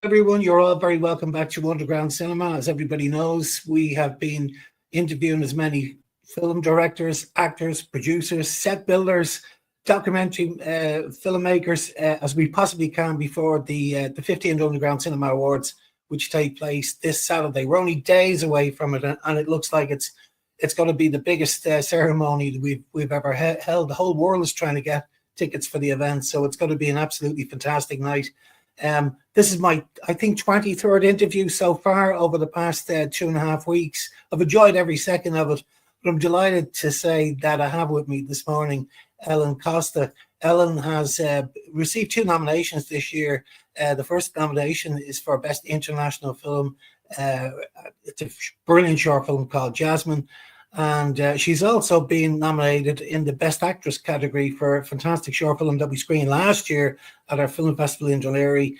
Everyone, you're all very welcome back to Underground Cinema. As everybody knows, we have been interviewing as many film directors, actors, producers, set builders, documentary filmmakers as we possibly can before the 15th Underground Cinema Awards, which take place this Saturday. We're only days away from it, and it looks like it's going to be the biggest ceremony that we've ever held. The whole world is trying to get tickets for the event, so it's going to be an absolutely fantastic night. This is my, I think, 23rd interview so far over the past 2.5 weeks. I've enjoyed every second of it, but I'm delighted to say that I have with me this morning Ellen Costa. Ellen has received 2 nominations this year. The first nomination is for Best International Film. It's a brilliant short film called Jasmine. And she's also been nominated in the Best Actress category for a fantastic short film that we screened last year at our film festival in Dunleary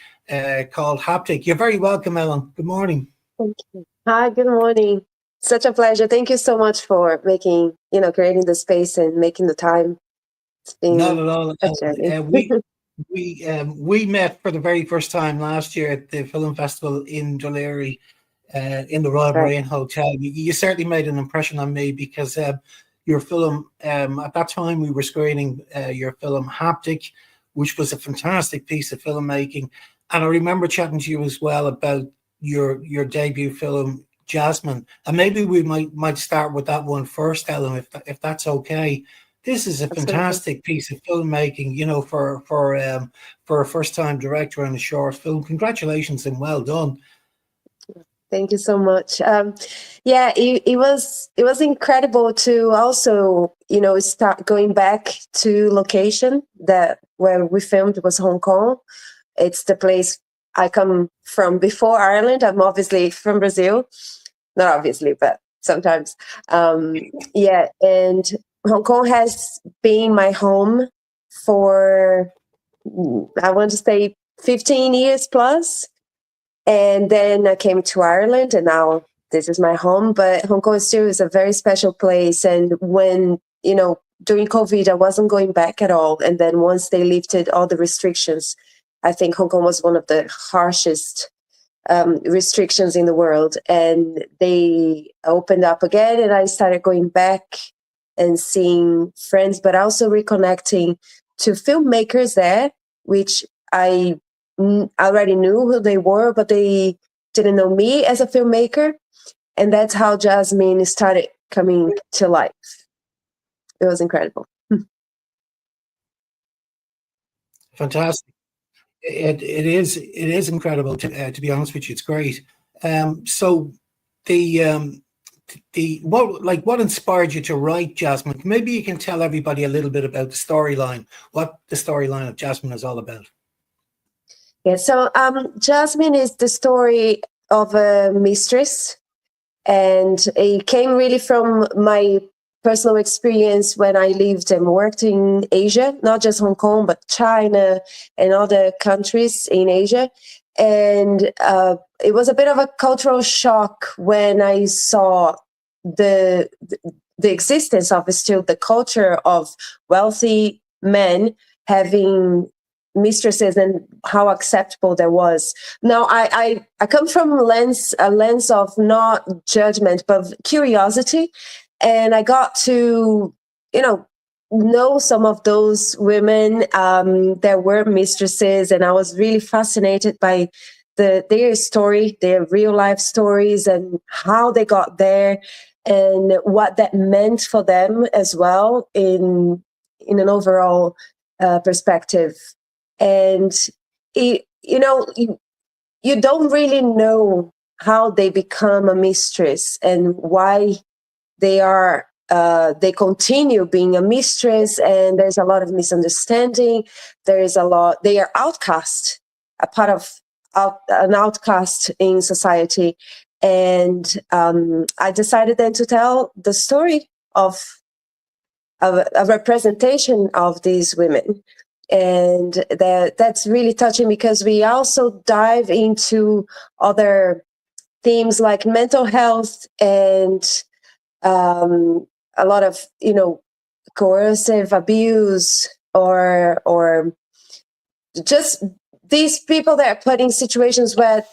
called Haptic. You're very welcome, Ellen. Good morning. Thank you. Hi, good morning. Such a pleasure. Thank you so much for creating the space and making the time. It's been not at all. a journey. We met for the very first time last year at the film festival in Dunleary. In the Royal Marine Hotel. You certainly made an impression on me because your film, at that time we were screening your film Haptic, which was a fantastic piece of filmmaking. And I remember chatting to you as well about your debut film, Jasmine. And maybe we might start with that one first, Ellen, if that's okay. This is a fantastic piece of filmmaking, you know, for a first-time director in a short film. Congratulations and well done. Thank you so much. It was incredible to also, start going back to location where we filmed was Hong Kong. It's the place I come from before Ireland. I'm obviously from Brazil, not obviously, but sometimes. And Hong Kong has been my home for, I want to say 15 years plus. And then I came to Ireland, and now this is my home. But Hong Kong still is a very special place. And when, during COVID, I wasn't going back at all. And then once they lifted all the restrictions, I think Hong Kong was one of the harshest restrictions in the world. And they opened up again, and I started going back and seeing friends, but also reconnecting to filmmakers there, which I already knew who they were, but they didn't know me as a filmmaker. And that's how Jasmine started coming to life. It was incredible. Fantastic. It is incredible to be honest with you. It's great. So what inspired you to write Jasmine? Maybe you can tell everybody a little bit about the storyline, what the storyline of Jasmine is all about. Yeah, so Jasmine is the story of a mistress, and it came really from my personal experience when I lived and worked in Asia, not just Hong Kong, but China and other countries in Asia. And it was a bit of a cultural shock when I saw the existence of still the culture of wealthy men having mistresses and how acceptable that was. Now, I come from a lens of not judgment, but curiosity. And I got to, know some of those women that were mistresses. And I was really fascinated by their story, their real life stories, and how they got there and what that meant for them as well in an overall perspective. And you don't really know how they become a mistress and why they continue being a mistress, and there's a lot of misunderstanding. They are outcast, a part of an outcast in society. And I decided then to tell the story of a representation of these women. And that's really touching because we also dive into other themes like mental health and a lot of, coercive abuse or just these people that are put in situations where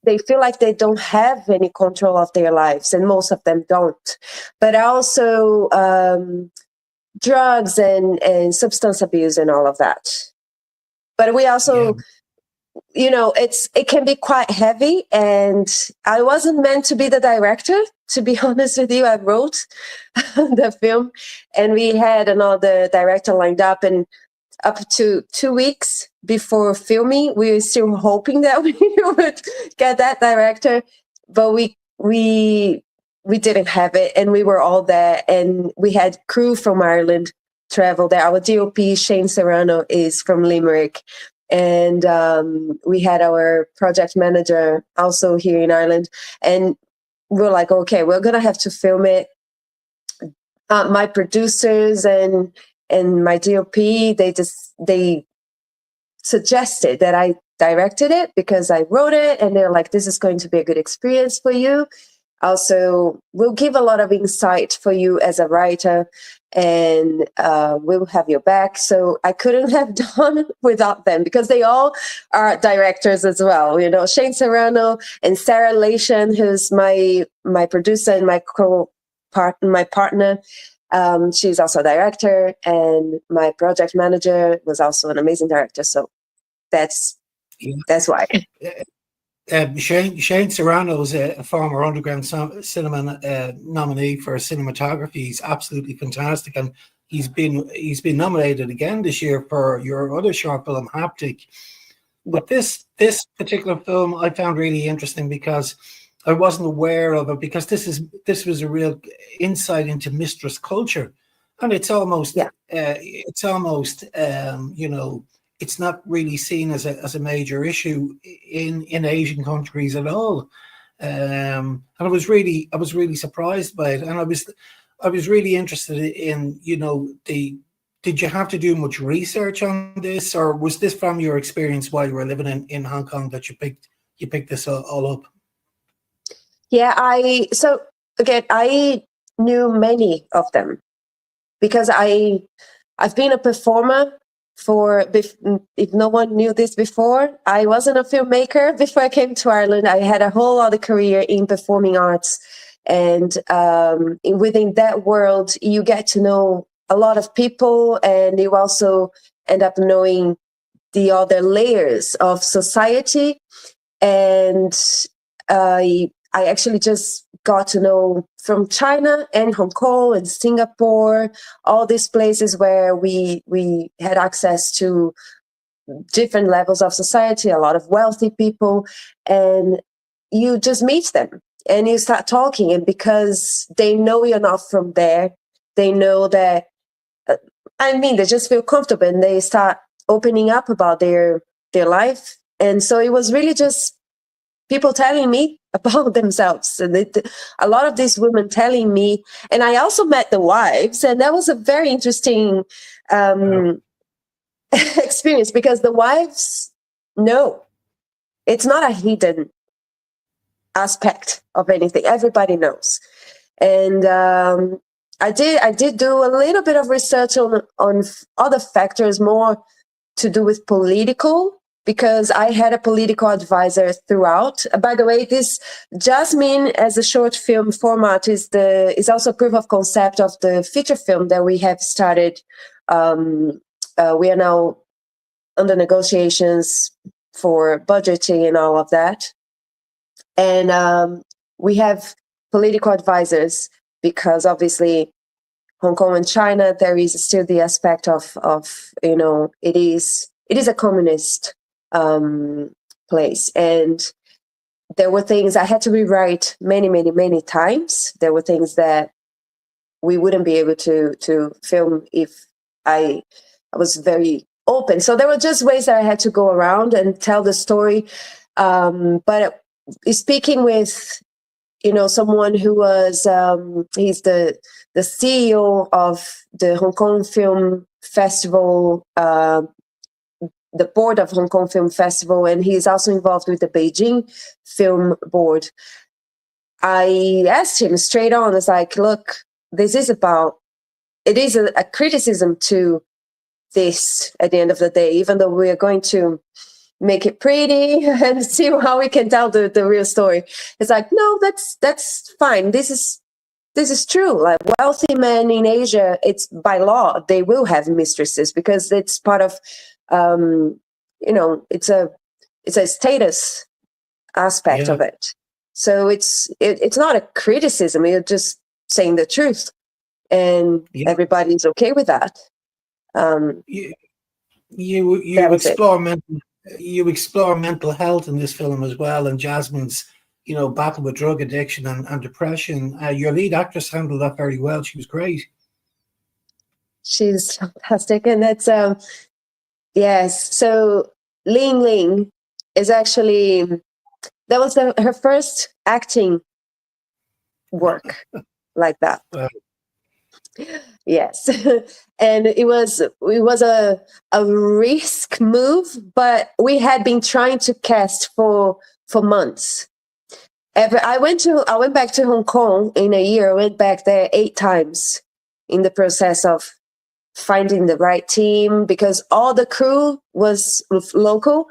they feel like they don't have any control of their lives, and most of them don't. But also drugs and substance abuse and all of that. But we also, it can be quite heavy. And I wasn't meant to be the director, to be honest with you. I wrote the film, and we had another director lined up, and up to 2 weeks before filming, we were still hoping that we would get that director, but we didn't have it, and we were all there, and we had crew from Ireland travel there. Our DOP, Shane Serrano, is from Limerick, and we had our project manager also here in Ireland, and we're like, okay, we're gonna have to film it. My producers and my DOP, they suggested that I directed it because I wrote it, and they're like, this is going to be a good experience for you. Also, we'll give a lot of insight for you as a writer, and we'll have your back. So I couldn't have done without them, because they all are directors as well. Shane Serrano and Sarah Lation, who's my producer and my partner. She's also a director, and my project manager was also an amazing director. So that's why. Shane Serrano is a former Underground Cinema nominee for cinematography. He's absolutely fantastic, and he's been nominated again this year for your other short film, Haptic. But this particular film I found really interesting because I wasn't aware of it, because this was a real insight into mistress culture, and it's almost it's not really seen as a major issue in Asian countries at all, and I was really surprised by it, and I was really interested in did you have to do much research on this, or was this from your experience while you were living in Hong Kong that you picked this all up? Yeah, I knew many of them because I've been a performer if no one knew this before, I wasn't a filmmaker before I came to Ireland. I had a whole other career in performing arts, and within that world, you get to know a lot of people, and you also end up knowing the other layers of society. And I actually just got to know from China and Hong Kong and Singapore, all these places where we had access to different levels of society, a lot of wealthy people, and you just meet them and you start talking. And because they know you're not from there, they know that, they just feel comfortable, and they start opening up about their life. And so it was really just people telling me about themselves, and a lot of these women telling me. And I also met the wives, and that was a very interesting experience, because the wives know it's not a hidden aspect of anything. Everybody knows. And I did do a little bit of research on other factors, more to do with political, because I had a political advisor throughout. By the way, this Jasmine as a short film format is also proof of concept of the feature film that we have started. We are now under negotiations for budgeting and all of that. And we have political advisors because obviously Hong Kong and China, there is still the aspect of it is a communist place, and there were things I had to rewrite many times. There were things that we wouldn't be able to film if I was very open. So there were just ways that I had to go around and tell the story. But speaking with someone who was he's the CEO of the Hong Kong Film Festival, the board of Hong Kong Film Festival, and he's also involved with the Beijing Film Board. I asked him straight on, it's like, look, it is a criticism to this at the end of the day, even though we are going to make it pretty and see how we can tell the real story. It's like, no, that's fine. This is true. Like wealthy men in Asia, it's by law, they will have mistresses because it's part of, it's a status aspect Yeah, of it. So it's not a criticism. You're just saying the truth, and yeah. everybody's okay with that. You you That you was it. explore mental health in this film as well, and Jasmine's battle with drug addiction and depression. Your lead actress handled that very well. She was great. She's fantastic, and that's yes. So Ling Ling is actually that was her first acting work like that. Uh, Yes, and it was a risk move, but we had been trying to cast for months. I went back to Hong Kong in a year. I went back there 8 times in the process of finding the right team because all the crew was local,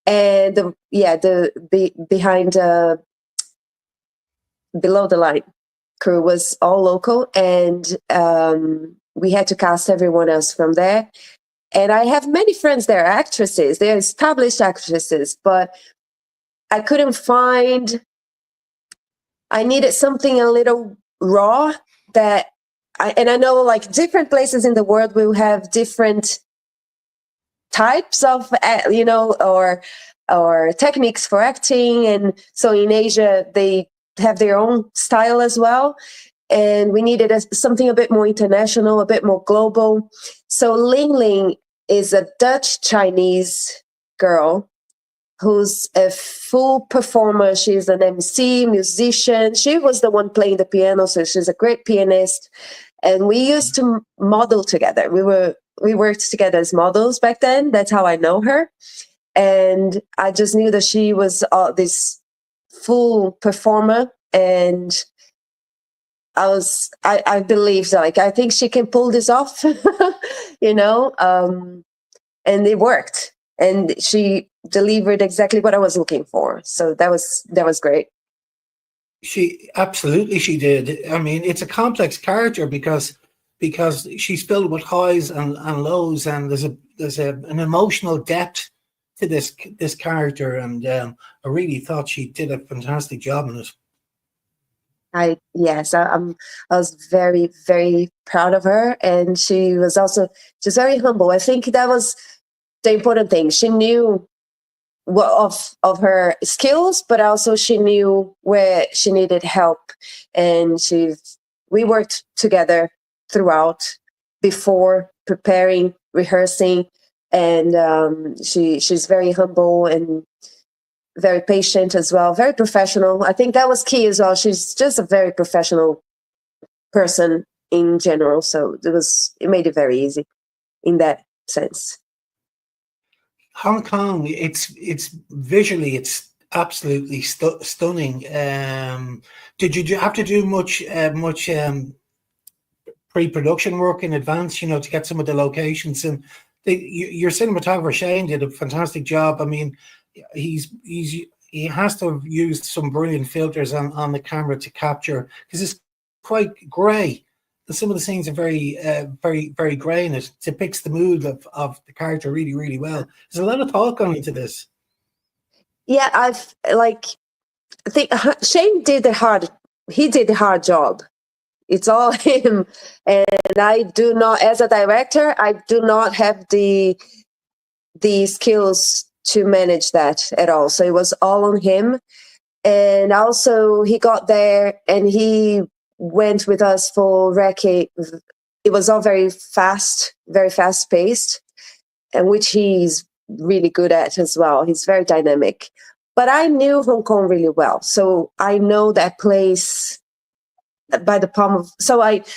and behind below the line crew was all local, and we had to cast everyone else from there. And I have many friends there, actresses, they're established actresses, but I couldn't find. I needed something a little raw that I know like different places in the world will have different types of or techniques for acting, and so in Asia they have their own style as well, and we needed something a bit more international, a bit more global. So Ling Ling is a Dutch Chinese girl who's a full performer. She's an MC, musician. She was the one playing the piano, so she's a great pianist. And we used to model together. We worked together as models back then. That's how I know her. And I just knew that she was this full performer, and I believed, like, I think she can pull this off, you know, and it worked. And she delivered exactly what I was looking for. So that was great. She did. I mean, it's a complex character because she's filled with highs and lows, and an emotional depth to this character, and I really thought she did a fantastic job in it. I was very, very proud of her, and she was also just very humble. I think that was the important thing. She knew what of her skills, but also she knew where she needed help, and we worked together throughout, before preparing, rehearsing, and she's very humble and very patient as well, very professional. I think that was key as well. She's just a very professional person in general, so it made it very easy in that sense. Hong Kong, it's visually, it's absolutely stunning. Did you have to do much pre-production work in advance, to get some of the locations? And your cinematographer Shane did a fantastic job. I mean, he has to have used some brilliant filters on the camera to capture, because it's quite grey. Some of the scenes are very, very, very grey, and it depicts the mood of the character really, really well. There's a lot of thought going into this. Yeah, I think Shane he did the hard job. It's all him. And I do not, as a director, I do not have the skills to manage that at all. So it was all on him. And also he got there and he went with us for Recce. It was all very fast paced, and which he's really good at as well. He's very dynamic. But I knew Hong Kong really well. So I know that place by the palm of,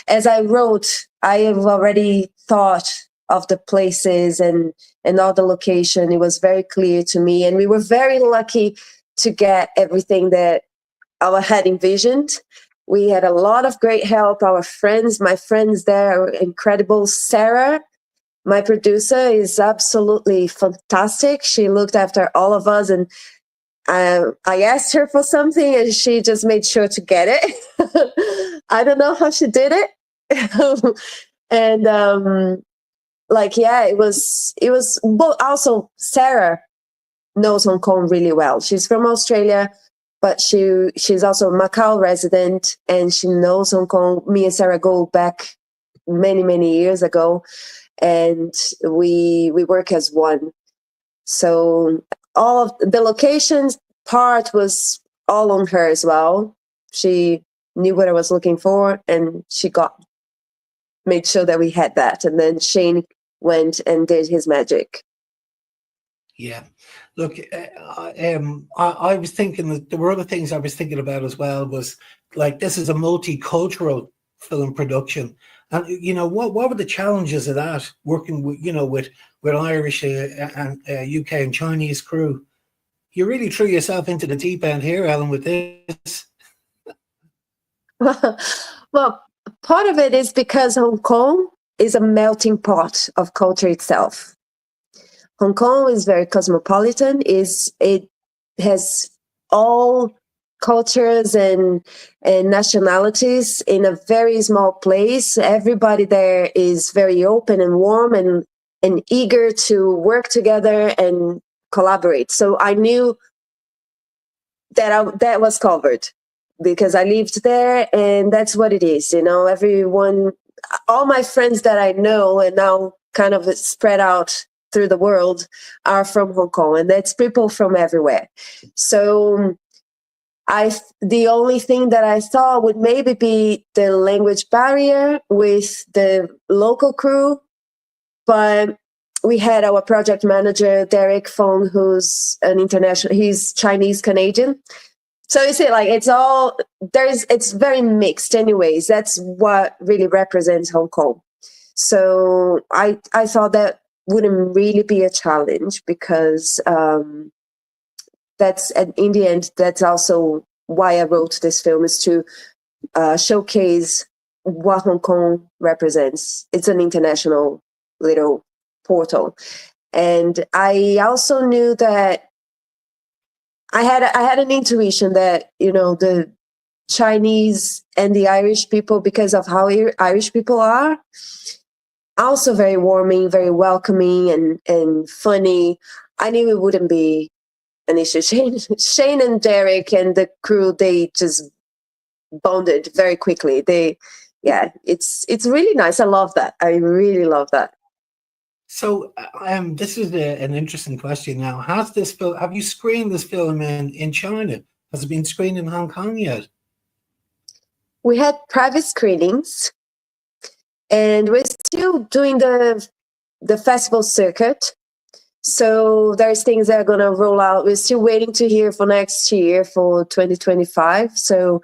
as I wrote, I have already thought of the places and all the location. It was very clear to me, and we were very lucky to get everything that I had envisioned. We had a lot of great help. My friends there were incredible. Sarah, my producer is absolutely fantastic. She looked after all of us, and I asked her for something and she just made sure to get it. I don't know how she did it. And it was, but also Sarah knows Hong Kong really well. She's from Australia, but she's also a Macau resident, and she knows Hong Kong. Me and Sarah go back many, many years ago, and we work as one. So all of the locations part was all on her as well. She knew what I was looking for, and she made sure that we had that. And then Shane went and did his magic. Yeah, look, I was thinking that there were other things I was thinking about as well. Was like, this is a multicultural film production, and what were the challenges of that, working with with Irish and UK and Chinese crew? You really threw yourself into the deep end here, Ellen, with this. Well, part of it is because Hong Kong is a melting pot of culture itself. Hong Kong is very cosmopolitan. It has all cultures and nationalities in a very small place. Everybody there is very open and warm and eager to work together and collaborate. So I knew that that was covered because I lived there, and that's what it is. Everyone, all my friends that I know and now kind of spread out through the world are from Hong Kong, and that's people from everywhere. So the only thing that I thought would maybe be the language barrier with the local crew, but we had our project manager, Derek Fong, who's he's Chinese Canadian. So you see, like, it's very mixed anyways. That's what really represents Hong Kong. So I thought that wouldn't really be a challenge, because in the end, that's also why I wrote this film, is to showcase what Hong Kong represents. It's an international little portal. And I also knew that I had an intuition that, the Chinese and the Irish people, because of how Irish people are, also very warming, very welcoming and funny. I knew it wouldn't be an issue. Shane and Derek and the crew, they just bonded very quickly. It's really nice. I love that. I really love that. So, this is an interesting question. Now, have you screened this film in China? Has it been screened in Hong Kong yet? We had private screenings, and we're still doing the festival circuit. So there's things that are going to roll out. We're still waiting to hear for next year, for 2025. So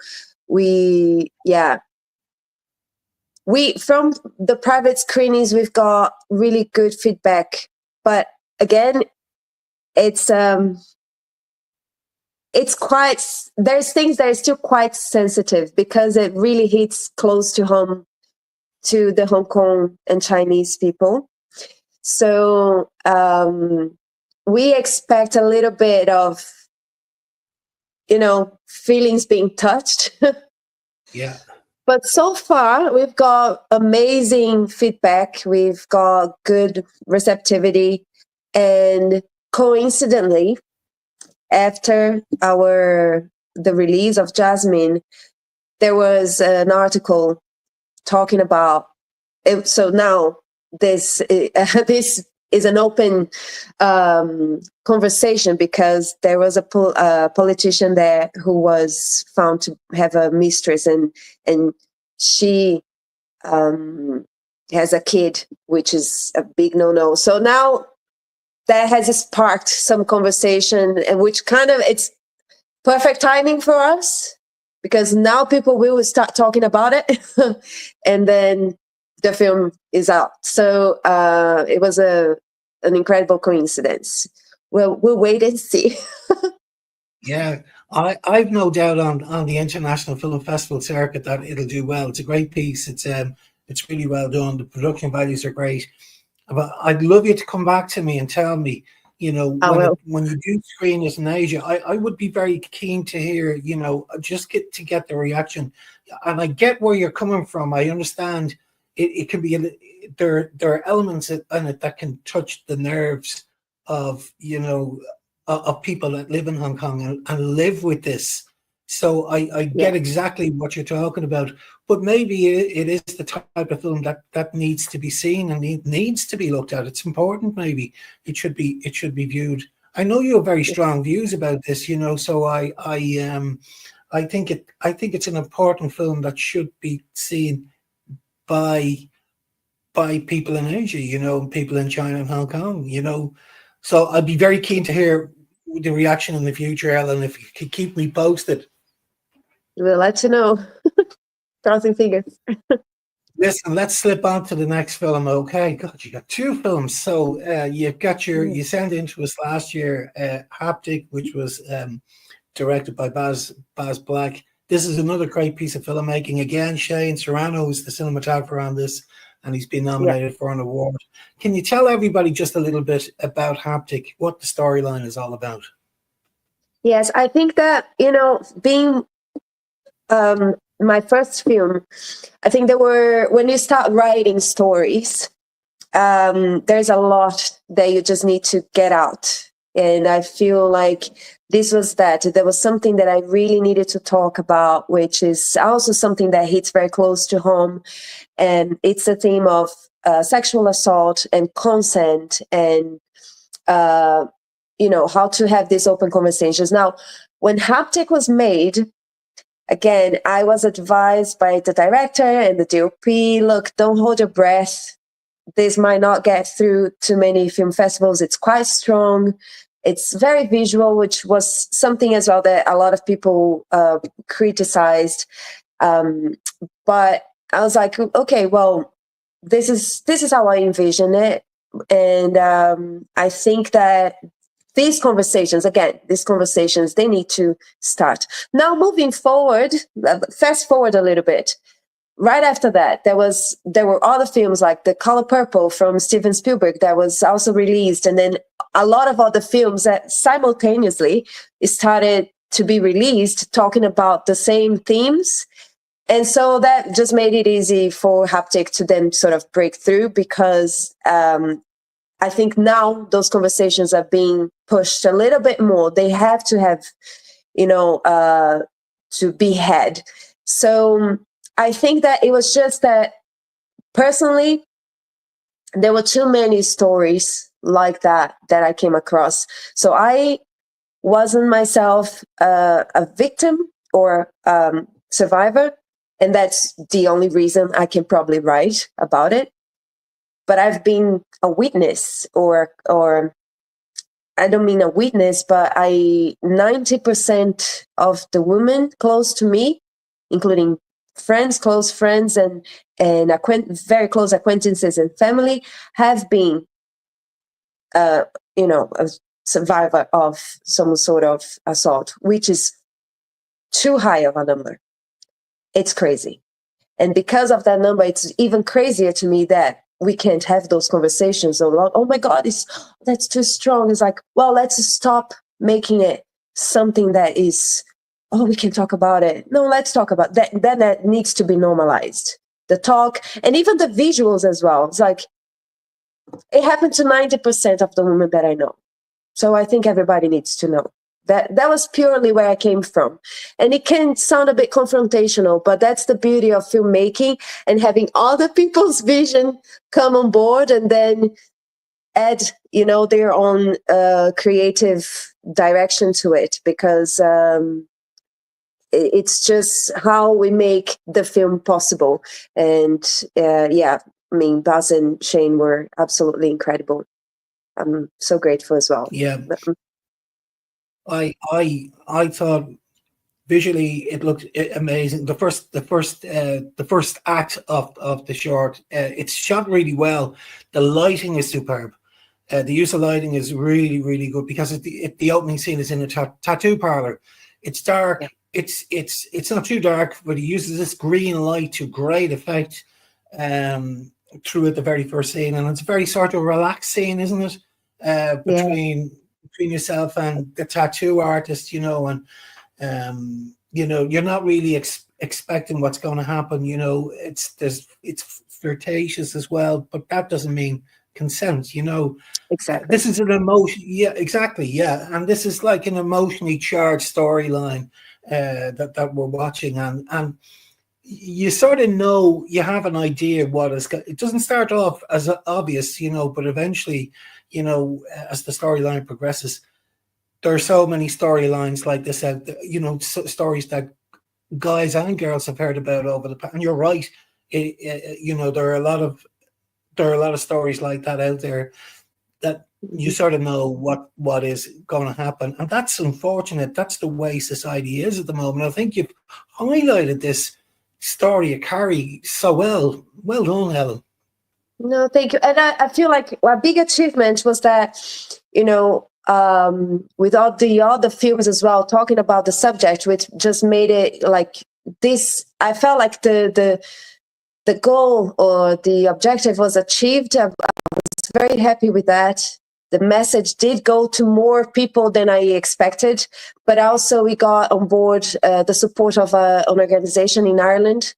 from the private screenings, we've got really good feedback. But again, there's things that are still quite sensitive, because it really hits close to home to the Hong Kong and Chinese people. So we expect a little bit of, feelings being touched. Yeah. But so far, we've got amazing feedback. We've got good receptivity. And coincidentally, after the release of Jasmine, there was an article talking about it. So now this is an open conversation, because there was a politician there who was found to have a mistress, and she has a kid, which is a big no-no. So now that has sparked some conversation, and which kind of, it's perfect timing for us, because now people will start talking about it, and then the film is out. So it was an incredible coincidence. We'll wait and see. Yeah, I've no doubt on the International Film Festival circuit that it'll do well. It's a great piece. It's really well done. The production values are great. But I'd love you to come back to me and tell me, I will. when you do screen this in Asia, I would be very keen to hear, just get the reaction. And I get where you're coming from. I understand it can be there are elements in it that can touch the nerves of of people that live in Hong Kong and live with this. So I Yeah. get exactly what you're talking about, but maybe it is the type of film that needs to be seen and needs to be looked at. It's important. Maybe it should be viewed. I know you have very strong views about this, so I think it's an important film that should be seen by people in Asia, people in China and Hong Kong, So I'd be very keen to hear the reaction in the future, Ellen, if you could keep me posted. We'll let you know. Crossing fingers. Listen, let's slip on to the next film. Okay, God, you got two films. So you've got you sent into us last year, Haptic, which was directed by Baz Black. This is another great piece of filmmaking. Again, Shane Serrano is the cinematographer on this, and he's been nominated for an award. Can you tell everybody just a little bit about Haptic, what the storyline is all about? Yes, I think that, being my first film, I think when you start writing stories, there's a lot that you just need to get out. And I feel like this was that. There was something that I really needed to talk about, which is also something that hits very close to home. And it's the theme of sexual assault and consent and, how to have these open conversations. Now, when Haptic was made, again, I was advised by the director and the DOP, look, don't hold your breath. This might not get through too many film festivals. It's quite strong. It's very visual, which was something as well that a lot of people criticized. But I was like, okay, well, this is how I envision it. And I think that these conversations, they need to start. Now, moving forward, fast forward a little bit. Right after that, there were other films like The Color Purple from Steven Spielberg that was also released. And then a lot of other films that simultaneously started to be released talking about the same themes. And so that just made it easy for Haptic to then sort of break through because I think now those conversations are being pushed a little bit more. They have to have, to be had. So I think that it was just that personally, there were too many stories like that I came across. So I wasn't myself a victim or survivor. And that's the only reason I can probably write about it. But I've been a witness or I don't mean a witness, but 90% of the women close to me, including friends, close friends, and very close acquaintances and family, have been, a survivor of some sort of assault, which is too high of a number. It's crazy. And because of that number, it's even crazier to me that we can't have those conversations. Oh my God, that's too strong. It's like, well, let's stop making it something that is, we can talk about it. No, let's talk about that. Then that needs to be normalized. The talk and even the visuals as well. It's like, it happened to 90% of the women that I know. So I think everybody needs to know. That was purely where I came from. And it can sound a bit confrontational, but that's the beauty of filmmaking and having other people's vision come on board and then add, their own creative direction to it, because it's just how we make the film possible. And Baz and Shane were absolutely incredible. I'm so grateful as well. Yeah. I thought visually it looked amazing. The first act of the short, it's shot really well. The lighting is superb. The use of lighting is really, really good because the opening scene is in a tattoo parlor. It's dark. Yeah. It's not too dark, but he uses this green light to great effect. through at the very first scene, and it's a very sort of relaxed scene, isn't it? Yeah, Between yourself and the tattoo artist, and you're not really expecting what's going to happen. It's flirtatious as well, but that doesn't mean consent. exactly. This is an emotion. Yeah, exactly. Yeah, and this is like an emotionally charged storyline that we're watching, and you sort of know, you have an idea what is. It doesn't start off as obvious, but eventually, as the storyline progresses, there are so many storylines like this out there, stories that guys and girls have heard about over the past. And you're right, there are a lot of stories like that out there that you Mhm. sort of know what is going to happen, and that's unfortunate. That's the way society is at the moment. I think you've highlighted this story of Carrie so well. Well done, Ellen. No, thank you. And I feel like a big achievement was that, with all the other films as well, talking about the subject, which just made it like this. I felt like the goal or the objective was achieved. I was very happy with that. The message did go to more people than I expected, but also we got on board the support of an organization in Ireland.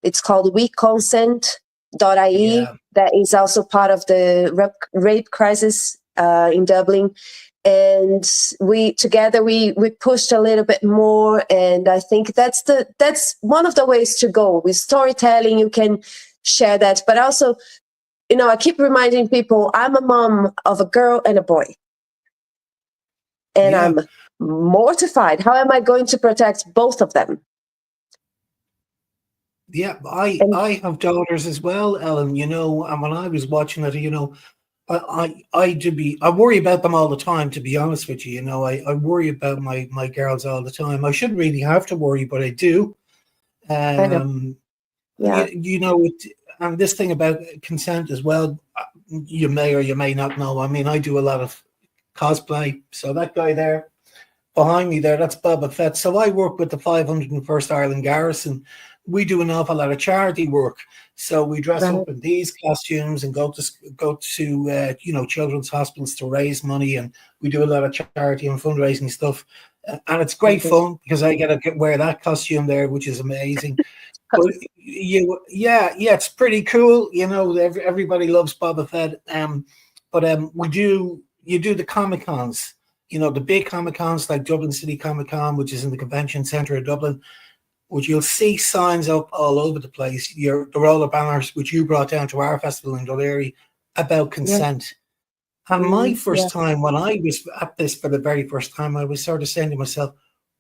It's called WeConsent.ie. Yeah, That is also part of the rape crisis in Dublin. And we together we pushed a little bit more, and I think that's one of the ways to go with storytelling. You can share that, but also, I keep reminding people I'm a mom of a girl and a boy, and yeah, I'm mortified. How am I going to protect both of them? yeah. I And I have daughters as well, Ellen. And when I was watching it, I worry about them all the time. To be honest with you, I worry about my girls all the time. I shouldn't really have to worry, but I do. I know, Um, yeah, and this thing about consent as well, you may or you may not know. I mean, I do a lot of cosplay. So that guy there behind me there, that's Boba Fett. So I work with the 501st Ireland Garrison. We do an awful lot of charity work. So we dress right, up in these costumes and go to children's hospitals to raise money, and we do a lot of charity and fundraising stuff. And it's great okay. fun because I get to wear that costume there, which is amazing. But yeah, it's pretty cool. Everybody loves Boba Fett. But you do the Comic Cons. The big Comic Cons like Dublin City Comic Con, which is in the convention centre of Dublin, which you'll see signs up all over the place. The roller banners, which you brought down to our festival in Dunleary, about Yeah, consent. And my yeah, first time, when I was at this for the very first time, I was sort of saying to myself,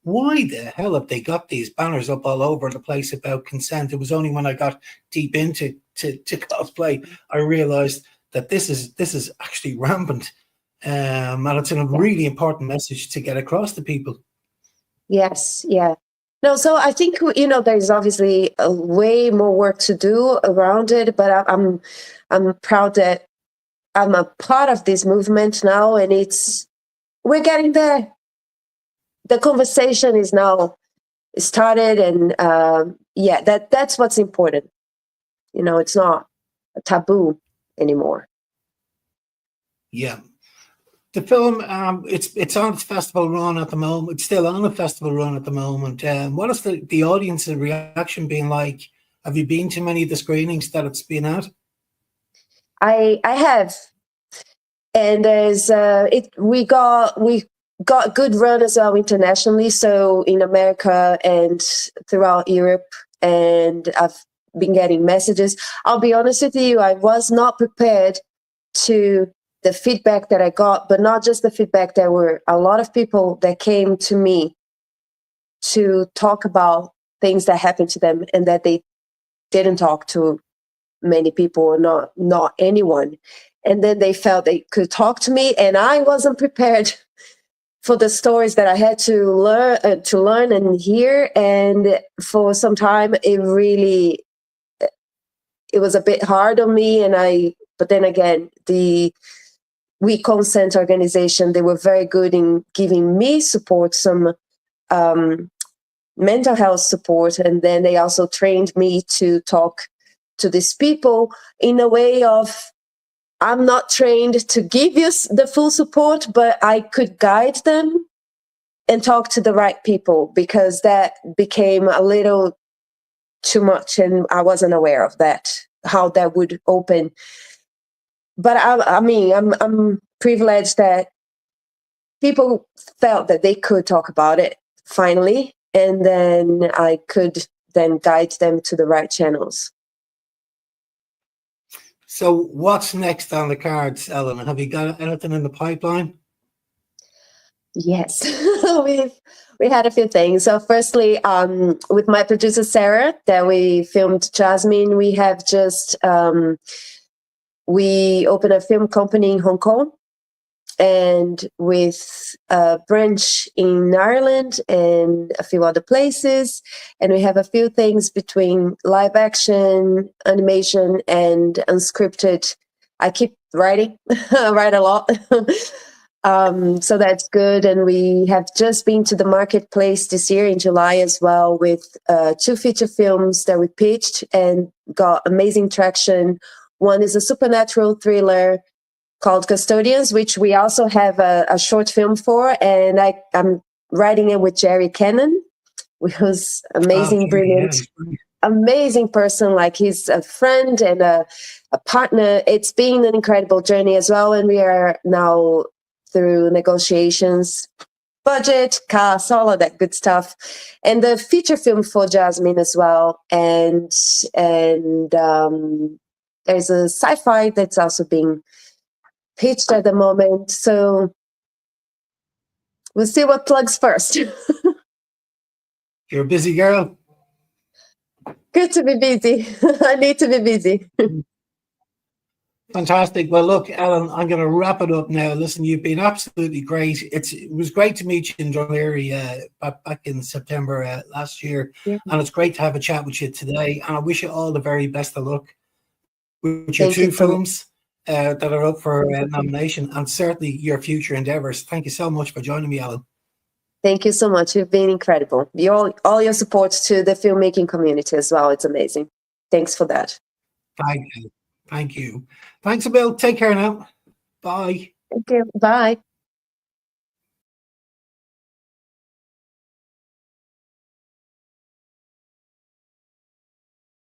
why the hell have they got these banners up all over the place about consent? It was only when I got deep into to cosplay I realized that this is actually rampant. And it's a yeah. really important message to get across to people. Yes, yeah. No, so I think there's obviously a way more work to do around it, but I'm proud that I'm a part of this movement now, and we're getting there. The conversation is now started, and yeah, that's what's important. It's not a taboo anymore. Yeah. The film, it's on its festival run at the moment. It's still on a festival run at the moment. What is the audience reaction been like? Have you been to many of the screenings that it's been at? I have, and there's we got good run as well internationally, so in America and throughout Europe, and I've been getting messages. I'll be honest with you, I was not prepared to the feedback that I got, but not just the feedback. There were a lot of people that came to me to talk about things that happened to them and that they didn't talk to many people or not anyone, and then they felt they could talk to me, and I wasn't prepared for the stories that I had to learn and hear. And for some time it was a bit hard on me, but then again, the We Consent organization, they were very good in giving me support, some um, mental health support, and then they also trained me to talk to these people in a way of, I'm not trained to give you the full support, but I could guide them and talk to the right people, because that became a little too much and I wasn't aware of that, how that would open. But I mean, I'm privileged that people felt that they could talk about it finally, and then I could then guide them to the right channels. So what's next on the cards, Ellen? Have you got anything in the pipeline? Yes, we had a few things. So firstly, with my producer Sarah, that we filmed Jasmine, we have just we opened a film company in Hong Kong, and with a branch in Ireland and a few other places. And we have a few things between live action, animation, and unscripted. I keep writing, I write a lot. So that's good. And we have just been to the marketplace this year in July as well, with 2 feature films that we pitched and got amazing traction. One is a supernatural thriller called Custodians, which we also have a short film for. And I'm writing it with Jerry Cannon, who's amazing, brilliant, amazing person. Like, he's a friend and a partner. It's been an incredible journey as well. And we are now through negotiations, budget, cast, all of that good stuff. And the feature film for Jasmine as well. And there's a sci-fi that's also being pitched at the moment. So we'll see what plugs first. You're a busy girl. Good to be busy. I need to be busy. Fantastic. Well, look, Ellen, I'm going to wrap it up now. Listen, you've been absolutely great. It was great to meet you in Dunleary back in September last year. Yeah. And it's great to have a chat with you today. And I wish you all the very best of luck with your 2 films that are up for nomination, and certainly your future endeavors. Thank you so much for joining me, Ellen. Thank you so much. You've been incredible. All your support to the filmmaking community as well. It's amazing. Thanks for that. Thank you. Thank you. Thanks, Bill. Take care now. Bye. Thank you. Bye.